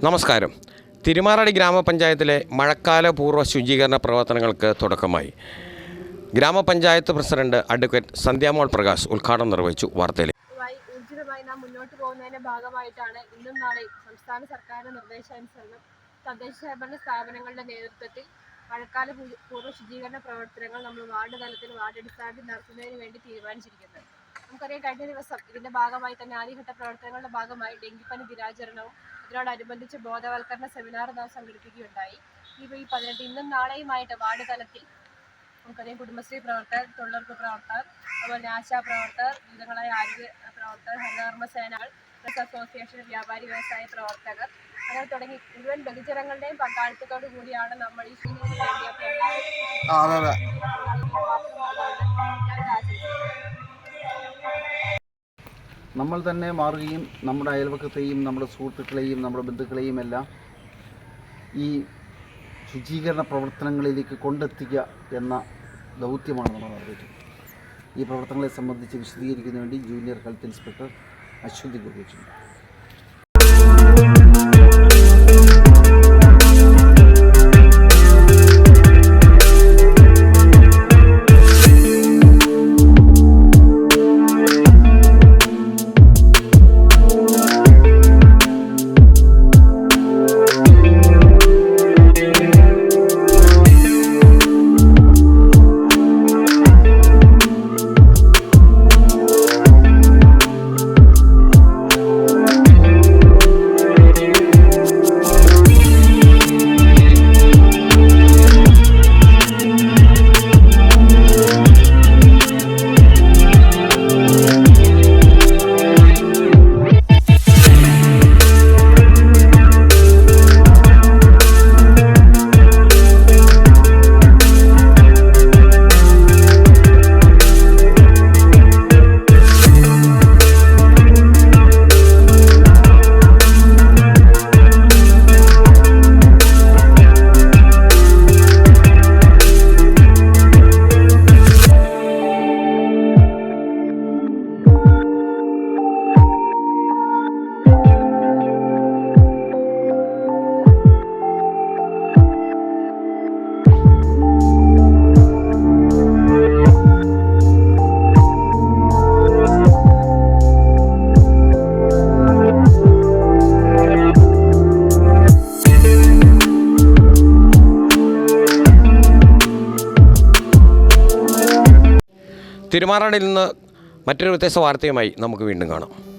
നമസ്കാരം. തിരുമാറാടി ഗ്രാമപഞ്ചായത്തിലെ മഴക്കാല പൂർവ്വ ശുചീകരണ പ്രവർത്തനങ്ങൾക്ക് തുടക്കമായി. ഗ്രാമപഞ്ചായത്ത് പ്രസിഡന്റ് അഡ്വക്കേറ്റ് സന്ധ്യാമോൾ പ്രകാശ് ഉദ്ഘാടനം നിർവഹിച്ചു. വാർത്തയിൽ ഊർജിതമായി നാം മുന്നോട്ട് പോകുന്നതിന്റെ ഭാഗമായിട്ടാണ് ഇന്നും നാളെയും സംസ്ഥാന സർക്കാരിന്റെ നിർദ്ദേശാനുസരണം തദ്ദേശ സ്വയംഭരണ സ്ഥാപനങ്ങളുടെ നേതൃത്വത്തിൽ മഴക്കാല പൂർവ്വ ശുചീകരണ പ്രവർത്തനങ്ങൾ നമ്മൾ വാർഡ് തലത്തിൽ വാർഡ് അടിസ്ഥാനത്തിൽ നടത്തുന്നതിന് വേണ്ടി തീരുമാനിച്ചിരിക്കുന്നത്. നമുക്കറിയാം, കഴിഞ്ഞ ദിവസം ഇതിന്റെ ഭാഗമായി തന്നെ ആദ്യഘട്ട പ്രവർത്തനങ്ങളുടെ ഭാഗമായി ഡെങ്കിപ്പനി ദിനാചരണവും ഇതിനോടനുബന്ധിച്ച് ബോധവൽക്കരണ സെമിനാർ നാം സംഘടിപ്പിക്കുകയുണ്ടായി. ഈ 18 ഇന്നും നാളെയുമായിട്ട് വാർഡ് തലത്തിൽ നമുക്കറിയാം, കുടുംബശ്രീ പ്രവർത്തകർ, തൊഴിലുറപ്പ് പ്രവർത്തകർ, അതുപോലെ ആശാ പ്രവർത്തകർ, വിവിധങ്ങളായ ആരോഗ്യ പ്രവർത്തകർ, ഹരിതകർമ്മ സേനകൾ, പ്രസ് അസോസിയേഷൻ, വ്യാപാരി വ്യവസായ പ്രവർത്തകർ, അങ്ങനെ തുടങ്ങി മുഴുവൻ ബഹുജനങ്ങളുടെയും പങ്കാളിത്തത്തോടു കൂടിയാണ് നമ്മൾ ഈ നമ്മൾ തന്നെ മാറുകയും നമ്മുടെ അയൽവക്കത്തെയും നമ്മുടെ സുഹൃത്തുക്കളെയും നമ്മുടെ ബന്ധുക്കളെയും എല്ലാം ഈ ശുചീകരണ പ്രവർത്തനങ്ങളിലേക്ക് കൊണ്ടെത്തിക്കുക എന്ന ദൗത്യമാണ് നമ്മൾ നിർവഹിക്കുന്നത്. ഈ പ്രവർത്തനങ്ങളെ സംബന്ധിച്ച് വിശദീകരിക്കുന്നതിന് വേണ്ടി ജൂനിയർ ഹെൽത്ത് ഇൻസ്പെക്ടർ അശ്വതി ഗോപിച്ചിട്ടുണ്ട്. തിരുമാറാടിയിൽ നിന്ന് മറ്റൊരു വ്യത്യസ്ത വാർത്തയുമായി നമുക്ക് വീണ്ടും കാണാം.